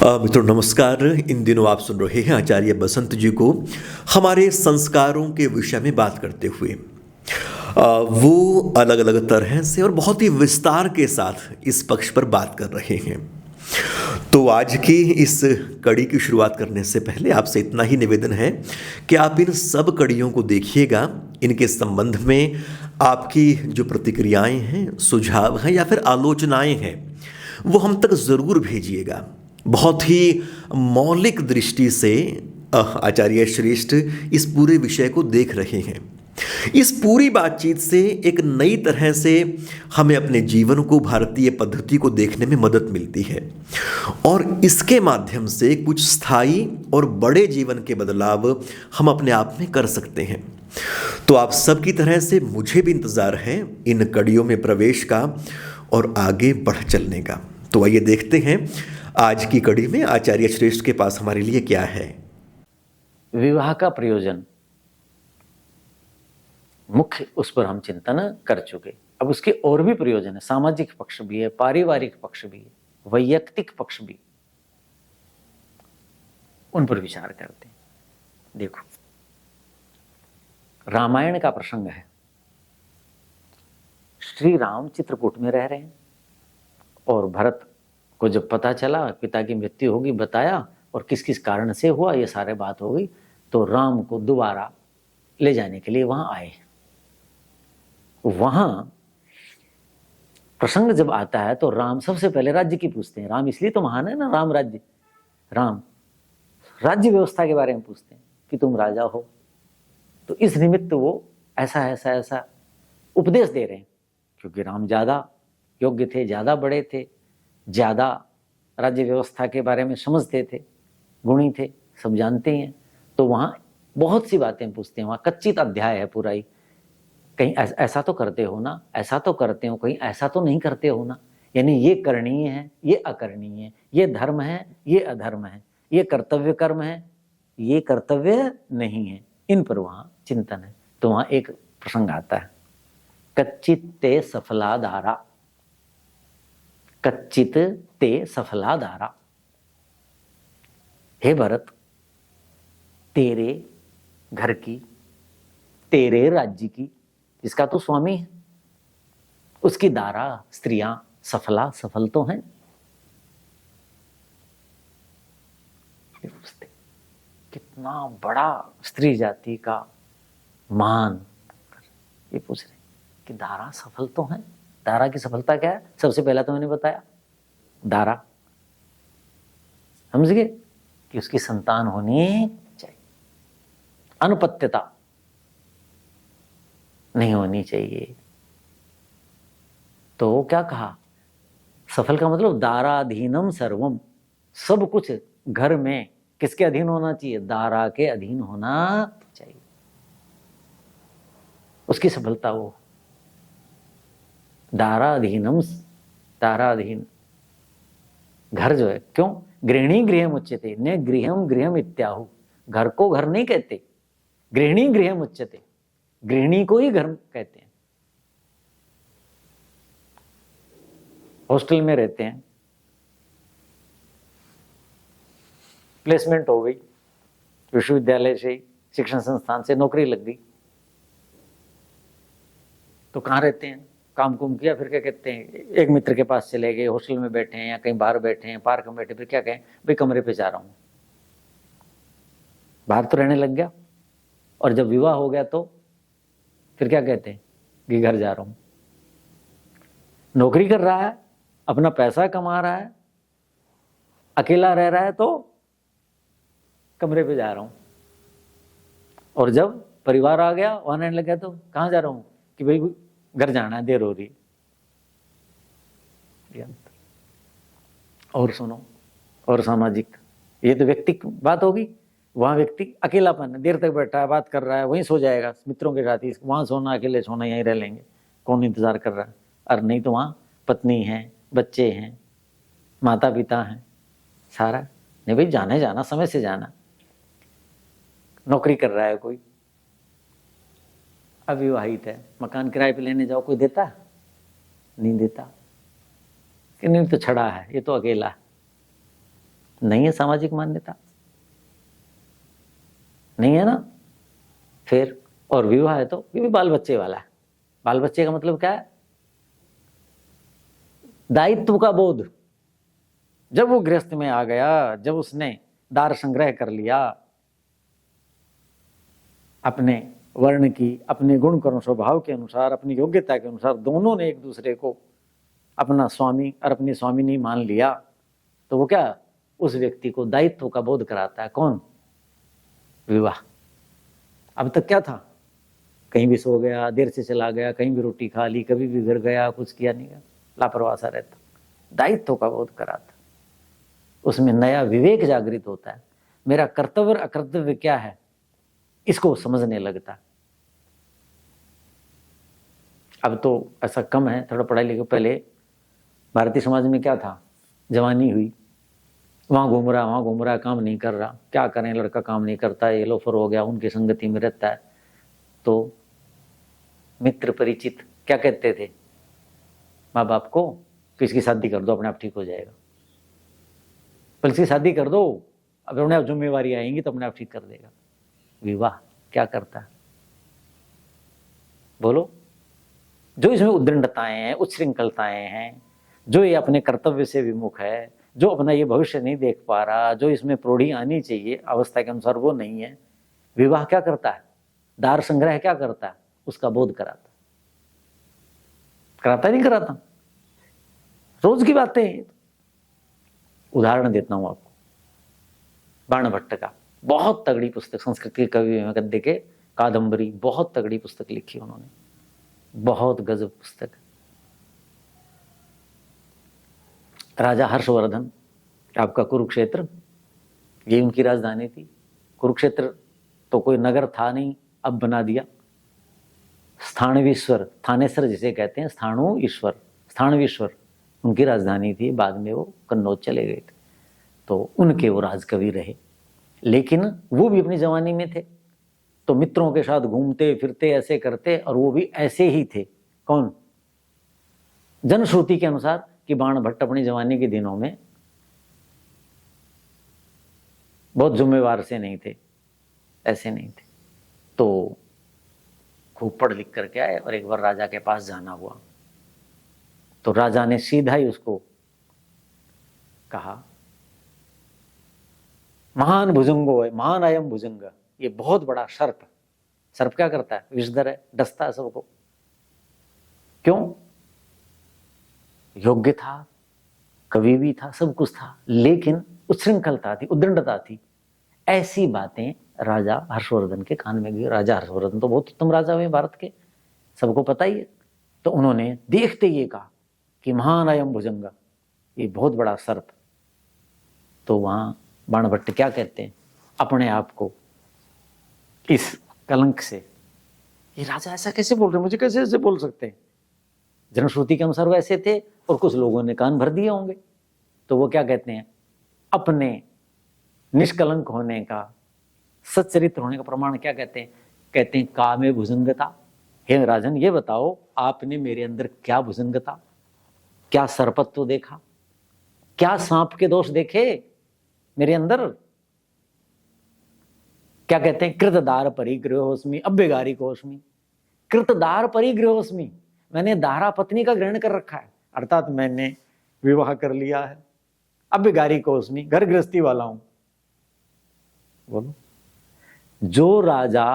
मित्रों नमस्कार। इन दिनों आप सुन रहे हैं आचार्य बसंत जी को हमारे संस्कारों के विषय में बात करते हुए। वो अलग अलग तरह से और बहुत ही विस्तार के साथ इस पक्ष पर बात कर रहे हैं। तो आज की इस कड़ी की शुरुआत करने से पहले आपसे इतना ही निवेदन है कि आप इन सब कड़ियों को देखिएगा। इनके संबंध में आपकी जो प्रतिक्रियाएं हैं, सुझाव हैं या फिर आलोचनाएं हैं, वो हम तक ज़रूर भेजिएगा। बहुत ही मौलिक दृष्टि से आचार्य श्रेष्ठ इस पूरे विषय को देख रहे हैं। इस पूरी बातचीत से एक नई तरह से हमें अपने जीवन को, भारतीय पद्धति को देखने में मदद मिलती है और इसके माध्यम से कुछ स्थायी और बड़े जीवन के बदलाव हम अपने आप में कर सकते हैं। तो आप सबकी तरह से मुझे भी इंतज़ार है इन कड़ियों में प्रवेश का और आगे बढ़ चलने का। तो आइए देखते हैं आज की कड़ी में आचार्य श्रेष्ठ के पास हमारे लिए क्या है। विवाह का प्रयोजन मुख्य, उस पर हम चिंतन कर चुके। अब उसके और भी प्रयोजन है, सामाजिक पक्ष भी है, पारिवारिक पक्ष भी है, वैयक्तिक पक्ष भी, उन पर विचार करते हैं। देखो, रामायण का प्रसंग है। श्री राम चित्रकूट में रह रहे हैं और भरत को जब पता चला पिता की मृत्यु होगी, बताया और किस किस कारण से हुआ, ये सारे बात हो गई, तो राम को दोबारा ले जाने के लिए वहां आए। वहां प्रसंग जब आता है तो राम सबसे पहले राज्य की पूछते हैं। राम इसलिए तो महान है ना, राम राज्य व्यवस्था के बारे में पूछते हैं कि तुम राजा हो। तो इस निमित्त वो ऐसा ऐसा ऐसा उपदेश दे रहे हैं, क्योंकि राम ज्यादा योग्य थे, ज्यादा बड़े थे, ज्यादा राज्य व्यवस्था के बारे में समझते थे, गुणी थे, सब जानते हैं। तो वहां बहुत सी बातें पूछते हैं। वहां कच्चित अध्याय है पूरा ही, कहीं ऐसा तो करते हो ना, ऐसा तो करते हो, कहीं ऐसा तो नहीं करते हो ना, यानी ये करणीय है, ये अकरणीय है, ये धर्म है, ये अधर्म है, ये कर्तव्य कर्म है, ये कर्तव्य नहीं है, इन पर वहां चिंतन है। तो वहां एक प्रसंग आता है, कच्चित ते सफला धारा, कच्चित ते सफला धारा। हे भरत, तेरे घर की, तेरे राज्य की, जिसका तू स्वामी है, उसकी दारा स्त्रियां सफल तो हैं। कितना बड़ा स्त्री जाति का मान, ये पूछ रहे कि दारा सफल तो हैं। दारा की सफलता क्या है? सबसे पहला तो मैंने बताया, दारा समझ गए कि उसकी संतान होनी चाहिए, अनुपत्यता नहीं होनी चाहिए। तो क्या कहा? सफल का मतलब दाराधीनम सर्वम, सब कुछ घर में किसके अधीन होना चाहिए? दारा के अधीन होना चाहिए। उसकी सफलता वो दाराधीनम, दाराधीन घर जो है, क्यों? गृहिणी गृहम उच्यते, न गृहम गृहम इत्याहु। घर को घर नहीं कहते, गृहिणी गृहम उच्यते, गृहिणी को ही घर कहते हैं। हॉस्टल में रहते हैं, प्लेसमेंट हो गई, विश्वविद्यालय से, शिक्षण संस्थान से नौकरी लग गई, तो कहाँ रहते हैं? काम कुम किया, फिर क्या कहते हैं, एक मित्र के पास चले गए, हॉस्टल में बैठे हैं या कहीं बाहर बैठे हैं, पार्क में बैठे, फिर क्या कहें, भाई कमरे पे जा रहा हूं। बाहर तो रहने लग गया, और जब विवाह हो गया तो फिर क्या कहते हैं कि घर जा रहा हूं। नौकरी कर रहा है, अपना पैसा कमा रहा है, अकेला रह रहा है तो कमरे पे जा रहा हूं। और जब परिवार आ गया, वहां रहने लग गया, तो कहां जा रहा हूं कि भाई घर जाना है, देर हो रही। और सुनो, और सामाजिक, ये तो व्यक्तिक बात होगी। वहां व्यक्ति अकेलापन है, देर तक बैठा है, बात कर रहा है, वहीं सो जाएगा मित्रों के साथ ही। वहां सोना, अकेले सोना, यहीं रह लेंगे, कौन इंतजार कर रहा है? और नहीं तो वहां पत्नी है, बच्चे हैं, माता पिता हैं, सारा नहीं भाई, जाने जाना, समय से जाना। नौकरी कर रहा है कोई, अविवाहित है, मकान किराए पे लेने जाओ, कोई देता? नहीं देता। कि नहीं, तो छड़ा है, ये तो अकेला है, नहीं है सामाजिक मान्यता, नहीं है ना। फिर और विवाह है तो ये भी बाल बच्चे वाला है। बाल बच्चे का मतलब क्या है? दायित्व का बोध। जब वो गृहस्थ में आ गया, जब उसने दार संग्रह कर लिया, अपने वर्ण की, अपने गुण कर्म स्वभाव के अनुसार, अपनी योग्यता के अनुसार दोनों ने एक दूसरे को अपना स्वामी और अपनी स्वामिनी मान लिया, तो वो क्या, उस व्यक्ति को दायित्व का बोध कराता है। कौन? विवाह। अब तक क्या था? कहीं भी सो गया, देर से चला गया, कहीं भी रोटी खा ली, कभी भी गिर गया, कुछ किया नहीं गया, लापरवाह सा रहता। दायित्व का बोध कराता, उसमें नया विवेक जागृत होता है। मेरा कर्तव्य और अकर्तव्य क्या है, इसको समझने लगता। अब तो ऐसा कम है, थोड़ा पढ़ाई लिखे। पहले भारतीय समाज में क्या था, जवानी हुई, वहां घूम रहा, काम नहीं कर रहा, क्या करें, लड़का काम नहीं करता है, ये लोफर हो गया, उनकी संगति में रहता है, तो मित्र परिचित क्या कहते थे माँ बाप को कि इसकी शादी कर दो, अपने आप ठीक हो जाएगा। पर इसकी शादी कर दो, अब अपने आप जिम्मेवारी आएंगी तो अपने आप ठीक कर देगा। विवाह क्या करता है बोलो? जो इसमें उद्दंडताएं हैं, उच्छृंखलताएं हैं, जो ये अपने कर्तव्य से विमुख है, जो अपना ये भविष्य नहीं देख पा रहा, जो इसमें प्रौढ़ी आनी चाहिए अवस्था के अनुसार वो नहीं है, विवाह क्या करता है? दार संग्रह क्या करता है? उसका बोध कराता। कराता नहीं कराता? रोज की बातें। उदाहरण देता हूं आपको, बाणभट्ट का बहुत तगड़ी पुस्तक, संस्कृत के कवि गद्य के कादंबरी, बहुत तगड़ी पुस्तक लिखी उन्होंने, बहुत गजब पुस्तक। राजा हर्षवर्धन, आपका कुरुक्षेत्र, ये उनकी राजधानी थी। कुरुक्षेत्र तो कोई नगर था नहीं, अब बना दिया। स्थानवीश्वर, थानेश्वर जिसे कहते हैं, स्थाणु ईश्वर, स्थानवीश्वर उनकी राजधानी थी। बाद में वो कन्नौज चले गए थे, तो उनके वो राजकवि रहे। लेकिन वो भी अपनी जवानी में थे, तो मित्रों के साथ घूमते फिरते, ऐसे करते, और वो भी ऐसे ही थे। कौन? जनश्रुति के अनुसार कि बाणभट्ट अपनी जवानी के दिनों में बहुत जिम्मेवार से नहीं थे, ऐसे नहीं थे। तो खूब पढ़ लिख करके आए, और एक बार राजा के पास जाना हुआ, तो राजा ने सीधा ही उसको कहा, महान भुजंगो है, महान अयम भुजंग, ये बहुत बड़ा सर्प। सर्प क्या करता है? विषधर है, डसता है सबको। क्यों? योग्य था, कवि भी था, सब कुछ था, लेकिन उच्छृंखलता थी, उद्दंडता थी। ऐसी बातें राजा हर्षवर्धन के कान में गई। राजा हर्षवर्धन तो बहुत उत्तम राजा हुए भारत के, सबको पता ही है। तो उन्होंने देखते ये कहा कि महान अयम भुजंग, ये बहुत बड़ा सर्प। तो वहां बाणभट्ट क्या कहते हैं अपने आप को इस कलंक से, ये राजा ऐसा कैसे बोल रहे हैं, मुझे कैसे ऐसे बोल सकते हैं? जनश्रुति के अनुसार वो ऐसे थे, और कुछ लोगों ने कान भर दिए होंगे। तो वो क्या कहते हैं, अपने निष्कलंक होने का, सच्चरित्र होने का प्रमाण क्या कहते हैं? कहते हैं कामे भुजंगता। हे राजन, ये बताओ आपने मेरे अंदर क्या भुजंगता, क्या सर्पत्व देखा, क्या सांप के दोष देखे मेरे अंदर? क्या कहते हैं? कृतदार परिग्रहोस्मि अभ्यगारी कोस्मि। कृतदार परिग्रहोस्मि, मैंने दारा पत्नी का ग्रहण कर रखा है, अर्थात मैंने विवाह कर लिया है। अभ्यगारी कोस्मि, घर गृहस्थी वाला हूं। बोलो, जो राजा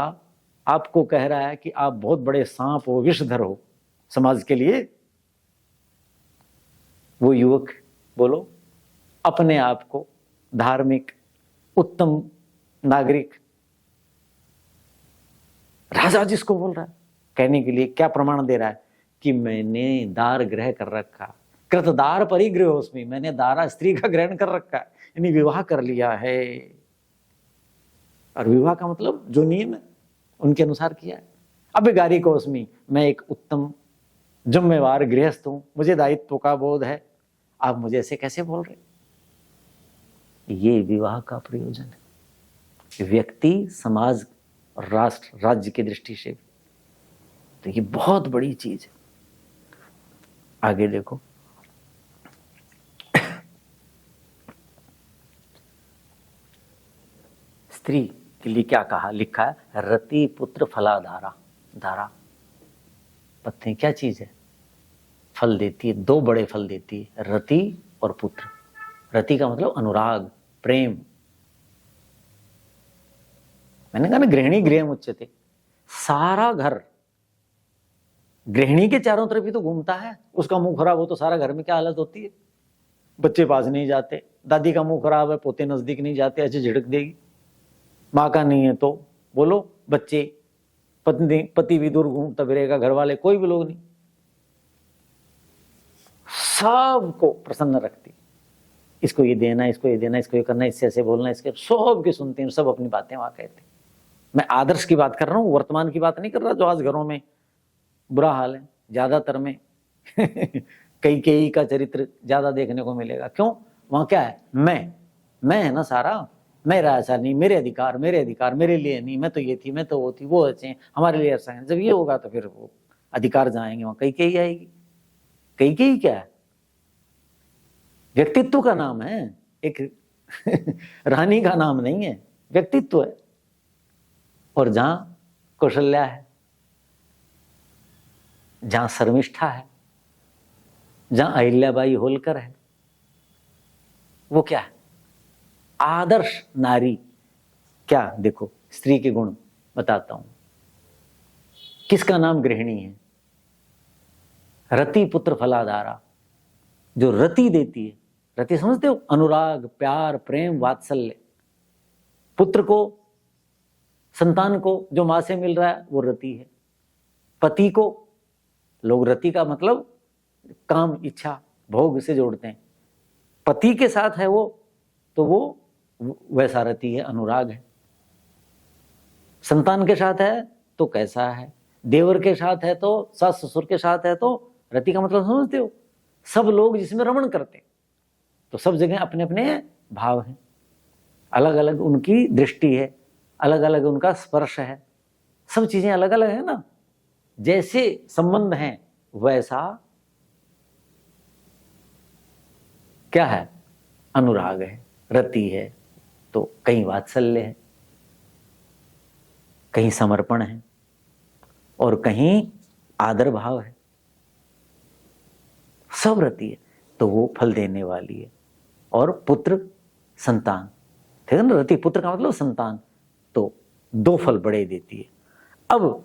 आपको कह रहा है कि आप बहुत बड़े सांप हो, विषधर हो समाज के लिए, वो युवक बोलो अपने आप को धार्मिक, उत्तम नागरिक राजा जिसको बोल रहा है, कहने के लिए क्या प्रमाण दे रहा है कि मैंने दार ग्रह कर रखा, कृतदार परिग्रहोस्मि, मैंने दारा स्त्री का ग्रहण कर रखा है, यानी विवाह कर लिया है। और विवाह का मतलब जो नियम है उनके अनुसार किया है। अभ्यगारी कोस्मि, मैं एक उत्तम जिम्मेवार गृहस्थ हूं, मुझे दायित्व का बोध है, आप मुझे ऐसे कैसे बोल रहे? ये विवाह का प्रयोजन है, व्यक्ति, समाज, राष्ट्र, राज्य की दृष्टि से। तो ये बहुत बड़ी चीज है। आगे देखो, स्त्री के लिए क्या कहा, लिखा है रति पुत्र फलाधारा। धारा पत्नी क्या चीज है, फल देती है, दो बड़े फल देती है, रति और पुत्र। रति का मतलब अनुराग, प्रेम। मैंने कहा ना गृहिणी गृह उच्यते, सारा घर गृहिणी के चारों तरफ ही तो घूमता है। उसका मुंह खराब हो तो सारा घर में क्या हालत होती है, बच्चे पास नहीं जाते, दादी का मुंह खराब है पोते नजदीक नहीं जाते, ऐसे झिड़क देगी। माँ का नहीं है तो बोलो बच्चे, पति भी दूर घूमता फिरेगा, घर वाले कोई भी लोग नहीं, सबको प्रसन्न रखती। इसको ये देना, इसको ये देना, इसको ये करना, इससे ऐसे बोलना, इसके सब की सुनती हैं, सब अपनी बातें वहां कहते। मैं आदर्श की बात कर रहा हूँ, वर्तमान की बात नहीं कर रहा जो आज घरों में बुरा हाल है। ज्यादातर में कई का चरित्र ज्यादा देखने को मिलेगा। क्यों? वहां क्या है, मैं है ना सारा, मेरा ऐसा नहीं, मेरे अधिकार मेरे लिए नहीं, मैं तो ये थी, मैं तो वो थी, वो अच्छे हैं, हमारे लिए ऐसा है। जब ये होगा तो फिर वो अधिकार जाएंगे, वहां कई आएगी। कई क्या है, व्यक्तित्व का नाम है, एक रानी का नाम नहीं है, व्यक्तित्व है। और जहां कौशल्या है, जहां शर्मिष्ठा है, जहां अहिल्याबाई होलकर है, वो क्या है, आदर्श नारी। क्या देखो स्त्री के गुण बताता हूं। किसका नाम गृहिणी है? रति पुत्र फलाधारा, जो रति देती है। रति समझते हो, अनुराग, प्यार, प्रेम, वात्सल्य। पुत्र को, संतान को जो मां से मिल रहा है वो रति है। पति को लोग रति का मतलब काम, इच्छा, भोग से जोड़ते हैं। पति के साथ है वो तो वो वैसा रति है, अनुराग है। संतान के साथ है तो कैसा है, देवर के साथ है तो, सास ससुर के साथ है तो रति का मतलब समझते हो, सब लोग जिसमें रमण करते। तो सब जगह अपने अपने भाव हैं, अलग अलग उनकी दृष्टि है, अलग अलग उनका स्पर्श है, सब चीजें अलग अलग है ना। जैसे संबंध हैं वैसा क्या है, अनुराग है, रति है। तो कहीं वात्सल्य है, कहीं समर्पण है, और कहीं आदर भाव है, सब रति है। तो वो फल देने वाली है। और पुत्र, संतान, ठीक है ना, रति पुत्र का मतलब संतान, तो दो फल बड़े देती है। अब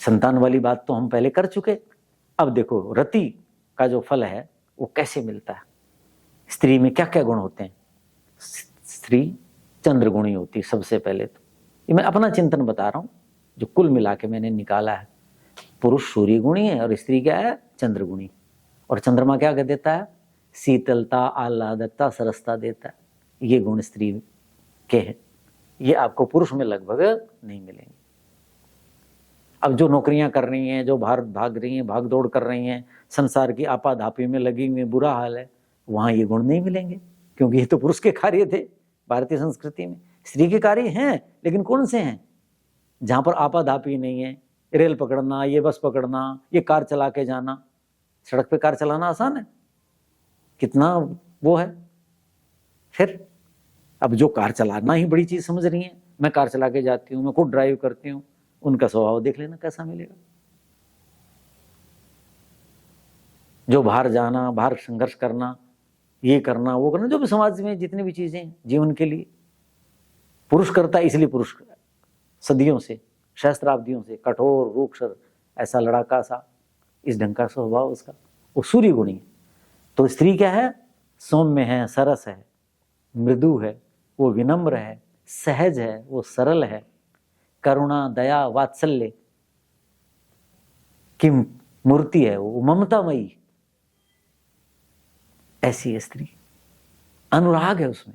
संतान वाली बात तो हम पहले कर चुके। अब देखो रति का जो फल है वो कैसे मिलता है। स्त्री में क्या क्या गुण होते हैं? स्त्री चंद्रगुणी होती है सबसे पहले तो। ये मैं अपना चिंतन बता रहा हूं, जो कुल मिला के मैंने निकाला है। पुरुष सूर्य गुणी है और स्त्री क्या है, चंद्रगुणी। और चंद्रमा क्या कर देता है, शीतलता, आह्लादकता, सरसता देता है। ये गुण स्त्री के हैं, ये आपको पुरुष में लगभग नहीं मिलेंगे। अब जो नौकरियां कर रही हैं, जो बाहर भाग रही हैं, भाग दौड़ कर रही हैं, संसार की आपाधापी में लगी हुई, बुरा हाल है, वहां ये गुण नहीं मिलेंगे, क्योंकि ये तो पुरुष के कार्य थे भारतीय संस्कृति में। स्त्री के कार्य हैं, लेकिन कौन से हैं? जहां पर आपाधापी नहीं है, रेल पकड़ना, ये बस पकड़ना, ये कार चला के जाना। सड़क पे कार चलाना आसान है, कितना वो है। फिर अब जो कार चलाना ही बड़ी चीज समझ रही है, मैं कार चला के जाती हूँ, मैं खुद ड्राइव करती हूँ, उनका स्वभाव देख लेना कैसा मिलेगा। जो बाहर जाना, बाहर संघर्ष करना, ये करना, वो करना, जो भी समाज में जितनी भी चीजें जीवन के लिए पुरुष करता है, इसलिए पुरुष सदियों से, सहस्त्राब्दियों से कठोर, रूक्ष, ऐसा लड़ाका सा, इस ढंग का स्वभाव उसका, वो सूर्य गुणी है। तो स्त्री क्या है, सौम्य है, सरस है, मृदु है, वो विनम्र है, सहज है, वो सरल है, करुणा, दया, वात्सल्य की मूर्ति है, वो ममतामयी। ऐसी है स्त्री, अनुराग है उसमें।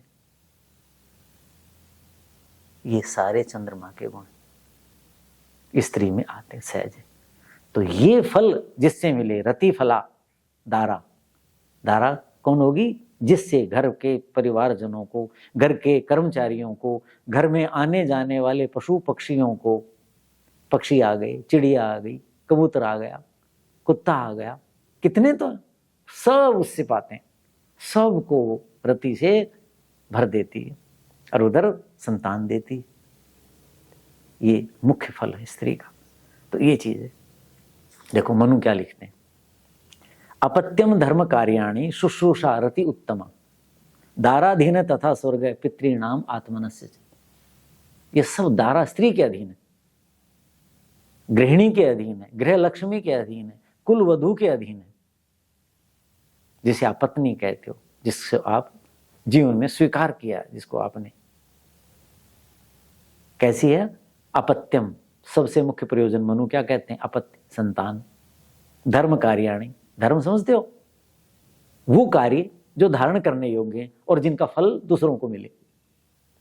ये सारे चंद्रमा के गुण स्त्री में आते, सहज है। तो ये फल जिससे मिले, रति फला दारा। दारा कौन होगी? जिससे घर के परिवारजनों को, घर के कर्मचारियों को, घर में आने जाने वाले पशु पक्षियों को, पक्षी आ गए, चिड़िया आ गई, कबूतर आ गया, कुत्ता आ गया, कितने तो सब उससे पाते हैं, सबको रति से भर देती है। और उधर संतान देती। ये मुख्य फल है स्त्री का। तो ये चीज है। देखो मनु क्या लिखते हैं, अपत्यम धर्म कार्याणि शुश्रूषा रति उत्तमा दाराधीन तथा स्वर्ग पितृणाम आत्मनस्य। ये सब दारा स्त्री के अधीन है, गृहिणी के अधीन है, गृह लक्ष्मी के अधीन है, कुल वधु के अधीन है, जिसे आप पत्नी कहते हो, जिससे आप जीवन में स्वीकार किया, जिसको आपने। कैसी है? अपत्यम, सबसे मुख्य प्रयोजन मनु क्या कहते हैं? अपत्य, संतान। धर्म कार्याणि, धर्म समझते हो? वो कार्य जो धारण करने योग्य है और जिनका फल दूसरों को मिले।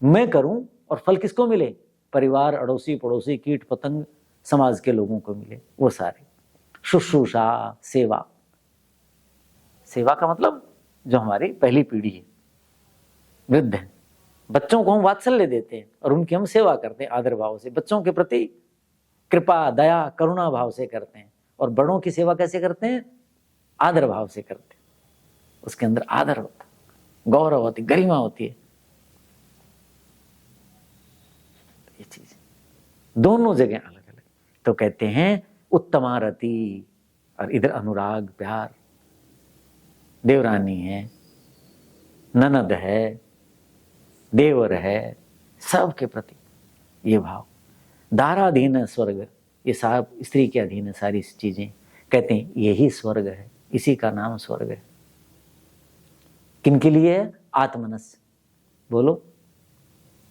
मैं करूं और फल किसको मिले? परिवार, अड़ोसी पड़ोसी, कीट पतंग, समाज के लोगों को मिले, वो सारे। शुश्रूषा, सेवा। सेवा का मतलब जो हमारी पहली पीढ़ी है, वृद्ध है, बच्चों को हम वात्सल्य देते हैं और उनकी हम सेवा करते हैं आदर भाव से, बच्चों के प्रति कृपा, दया, करुणा भाव से करते हैं। और बड़ों की सेवा कैसे करते हैं? आदर भाव से करते हैं। उसके अंदर आदर होता, गौरव होती, गरिमा होती है। ये चीज दोनों जगह अलग अलग। तो कहते हैं उत्तमा रति, और इधर अनुराग, प्यार, देवरानी है, ननद है, देवर है, सबके प्रति ये भाव। दाराधीन स्वर्ग, ये सब स्त्री के अधीन है सारी चीजें। कहते हैं यही स्वर्ग है, इसी का नाम स्वर्ग है। किनके लिए है? आत्मनस, बोलो।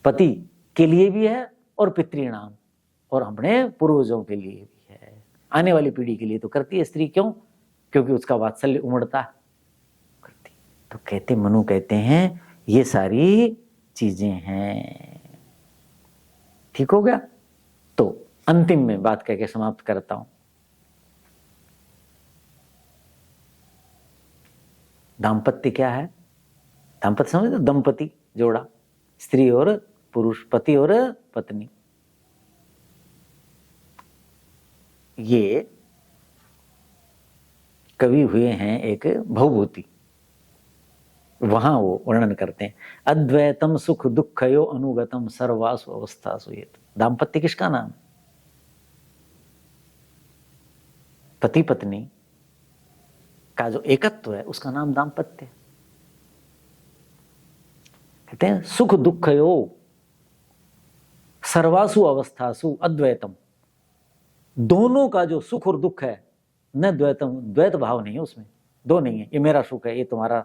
पति के लिए भी है और पितृणाम, और अपने पूर्वजों के लिए भी है, आने वाली पीढ़ी के लिए तो करती है स्त्री। क्यों? क्योंकि उसका वात्सल्य उमड़ता है, करती। तो कहते, मनु कहते हैं ये सारी चीजें हैं। ठीक हो गया? तो अंतिम में बात कहकर समाप्त करता हूं। दाम्पत्य क्या है? दाम्पत्य समझते हो? दंपति, जोड़ा, स्त्री और पुरुष, पति और पत्नी। ये कवि हुए हैं एक भवभूति, वहां वो वर्णन करते हैं, अद्वैतम सुख दुखयो अनुगतम सर्वासु अवस्थासु। ये दाम्पत्य किसका नाम? पति पत्नी का जो एकत्व है उसका नाम दाम्पत्य। कहते हैं सुख दुखयो सर्वासु अवस्थासु अद्वैतम, दोनों का जो सुख और दुख है, न द्वैतम, द्वैत भाव नहीं है उसमें, दो नहीं है, ये मेरा सुख है, ये तुम्हारा।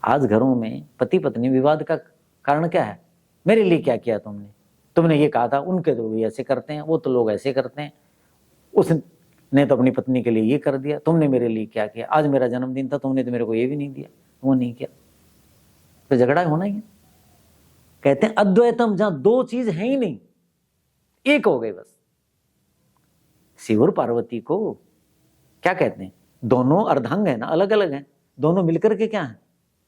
आज घरों में पति पत्नी विवाद का कारण क्या है? मेरे लिए क्या किया तुमने? तुमने ये कहा था, उनके तो भी ऐसे करते हैं, वो तो लोग ऐसे करते हैं, उसने तो अपनी पत्नी के लिए ये कर दिया, तुमने मेरे लिए क्या किया? आज मेरा जन्मदिन था, तुमने तो मेरे को ये भी नहीं दिया, वो नहीं किया। तो झगड़ा होना ही है। कहते हैं अद्वैतम, जहां दो चीज है ही नहीं, एक हो गए बस। शिव और पार्वती को क्या कहते हैं? दोनों अर्धांग है ना, अलग अलग हैं, दोनों मिलकर के क्या है?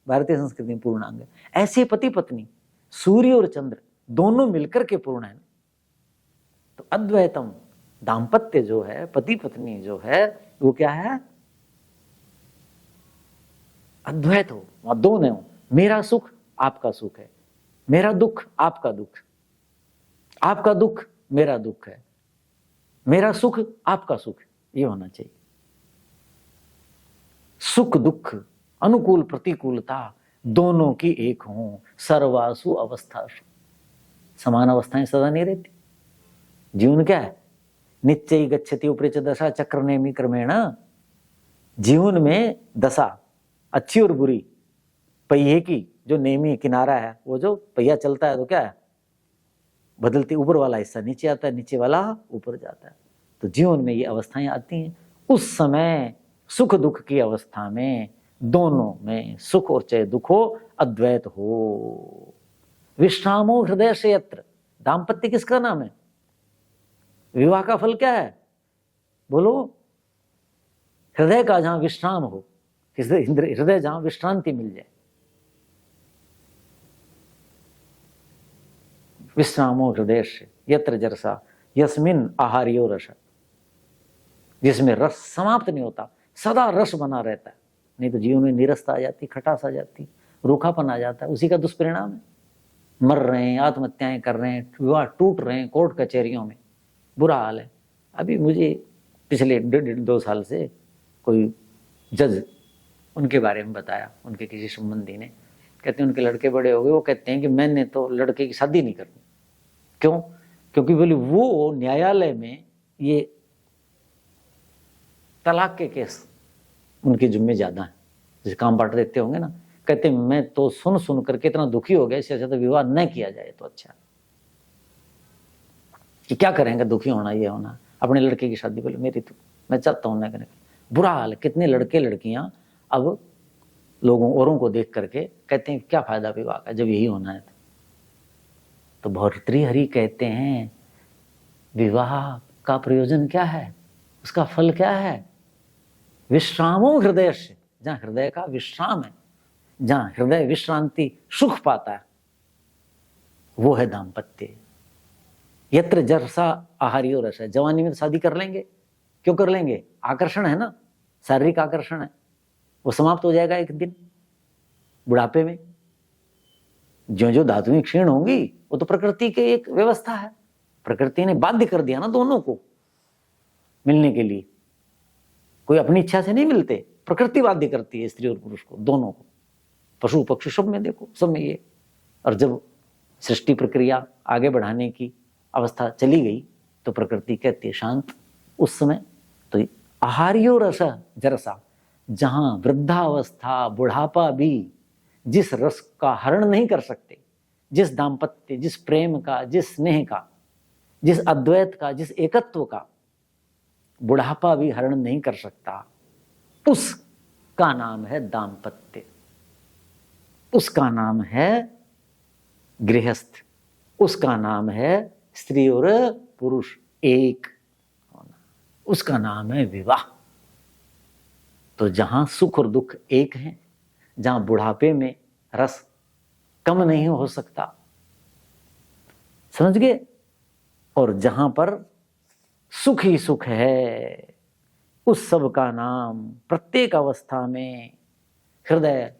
भारतीय संस्कृति में पूर्णांग है। ऐसे पति पत्नी, सूर्य और चंद्र, दोनों मिलकर के पूर्ण है। तो अद्वैतम, दाम्पत्य जो है, पति पत्नी जो है, वो क्या है? अद्वैत हो, वहां दो नहीं हो। मेरा सुख आपका सुख है, मेरा दुख आपका दुख, आपका दुख मेरा दुख है, मेरा सुख आपका सुख, ये होना चाहिए। सुख दुख, अनुकूल प्रतिकूलता, दोनों की एक हो, सर्वासु अवस्थासु। समान अवस्थाएं सदा नहीं रहती। जीवन क्या है? नित्य गच्छति उपरिच दशा चक्र नेमि क्रमेण। जीवन में दशा अच्छी और बुरी, पहिए की जो नेमी किनारा है, वो जो पहिया चलता है तो क्या है? बदलती, ऊपर वाला हिस्सा नीचे आता है, नीचे वाला ऊपर जाता है। तो जीवन में ये अवस्थाएं आती हैं। उस समय सुख दुख की अवस्था में दोनों में, सुख और चाहे दुख हो, अद्वैत हो। विश्रामो हृदय से यत्र, दाम्पत्य किसका नाम है? विवाह का फल क्या है? बोलो। हृदय का जहां विश्राम हो, हृदय जहां विश्रांति मिल जाए। विश्रामो हृदय से यत्र जरसा यस्मिन आहार्यो रस, जिसमें रस समाप्त नहीं होता, सदा रस बना रहता है। नहीं तो जीवन में निरसता आ जाती, खटास आ जाती, रूखापन आ जाता है, उसी का दुष्परिणाम है। मर रहे हैं, आत्महत्याएं कर रहे हैं, विवाह टूट रहे हैं कोर्ट कचहरियों में, बुरा हाल है। अभी मुझे पिछले 1.5-2 साल से कोई जज उनके बारे में बताया, उनके किसी संबंधी ने, कहते हैं उनके लड़के बड़े हो गए, वो कहते हैं कि मैंने तो लड़के की शादी नहीं करनी। क्यों? क्योंकि बोले वो न्यायालय में ये तलाक के केस उनके जिम्मे ज्यादा है, जैसे काम बांट देते होंगे ना। कहते हैं मैं तो सुन सुन करके इतना दुखी हो गया, इससे अच्छा तो विवाह न किया जाए तो अच्छा। कि क्या करेंगे, दुखी होना, ये होना, अपने लड़के की शादी। बोले मेरी तो मैं चाहता हूं ना करने। बुरा हाल है, कितने लड़के लड़कियां अब लोगों औरों को देख करके कहते हैं क्या फायदा विवाह का जब यही होना है। तो भर्तृहरि कहते हैं विवाह का प्रयोजन क्या है, उसका फल क्या है? विश्रामो हृदय से, जहां हृदय का विश्राम है, जहां हृदय विश्रांति सुख पाता है, वो है दाम्पत्य। यत्र जरसा आहार्यो रस है। जवानी में तो शादी कर लेंगे, क्यों कर लेंगे? आकर्षण है ना, शारीरिक आकर्षण है, वो समाप्त हो जाएगा एक दिन बुढ़ापे में। जो जो धातुएं क्षीण होंगी, वो तो प्रकृति की एक व्यवस्था है, प्रकृति ने बाध्य कर दिया ना दोनों को मिलने के लिए। कोई अपनी इच्छा से नहीं मिलते, प्रकृति बाध्य करती है स्त्री और पुरुष को, दोनों को। पशु पक्षी सब में देखो, सब में ये। और जब सृष्टि प्रक्रिया आगे बढ़ाने की अवस्था चली गई तो प्रकृति कहती है शांत। उस समय तो आहार्यो रस जरसा, जहां वृद्धावस्था बुढ़ापा भी जिस रस का हरण नहीं कर सकते, जिस दाम्पत्य, जिस प्रेम का, जिस स्नेह का, जिस अद्वैत का, जिस एकत्व का बुढ़ापा भी हरण नहीं कर सकता, उसका नाम है दाम्पत्य, उसका नाम है गृहस्थ, उसका नाम है स्त्री और पुरुष एक होना, उसका नाम है विवाह। तो जहां सुख और दुख एक हैं, जहां बुढ़ापे में रस कम नहीं हो सकता, समझ गए, और जहां पर सुख ही सुख है, उस सब का नाम प्रत्येक अवस्था में हृदय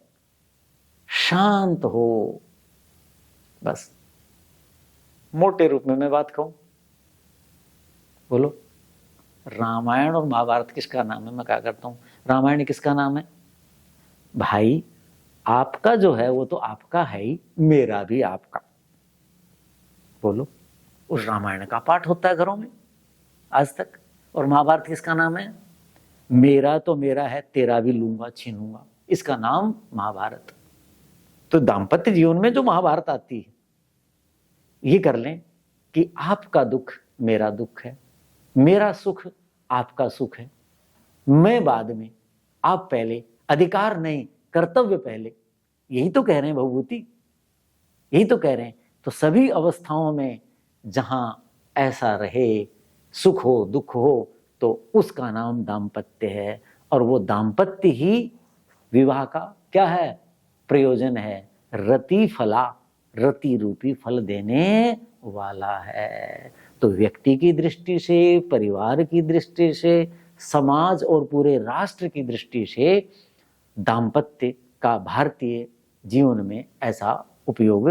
शांत हो। बस मोटे रूप में मैं बात कहूं, बोलो रामायण और महाभारत किसका नाम है? मैं क्या करता हूं, रामायण किसका नाम है? भाई आपका जो है वो तो आपका है ही, मेरा भी आपका। बोलो, उस रामायण का पाठ होता है घरों में आज तक। और महाभारत किसका नाम है? मेरा तो मेरा है, तेरा भी लूंगा छीनूंगा, इसका नाम महाभारत। तो दाम्पत्य जीवन में जो महाभारत आती है, ये कर लें कि आपका दुख मेरा दुख है, मेरा सुख आपका सुख है, मैं बाद में, आप पहले, अधिकार नहीं कर्तव्य पहले। यही तो कह रहे हैं भवभूति, यही तो कह रहे हैं। तो सभी अवस्थाओं में जहां ऐसा रहे, सुख हो दुख हो, तो उसका नाम दाम्पत्य है। और वो दाम्पत्य ही विवाह का क्या है? प्रयोजन है। रति फला, रति रूपी फल देने वाला है। तो व्यक्ति की दृष्टि से, परिवार की दृष्टि से, समाज और पूरे राष्ट्र की दृष्टि से दाम्पत्य का भारतीय जीवन में ऐसा उपयोग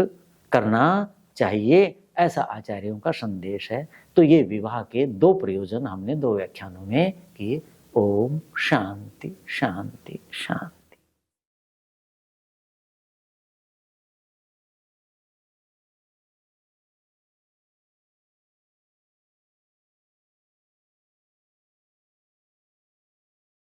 करना चाहिए, ऐसा आचार्यों का संदेश है। तो ये विवाह के 2 प्रयोजन हमने 2 व्याख्यानों में किए। ओम शांति शांति शांति।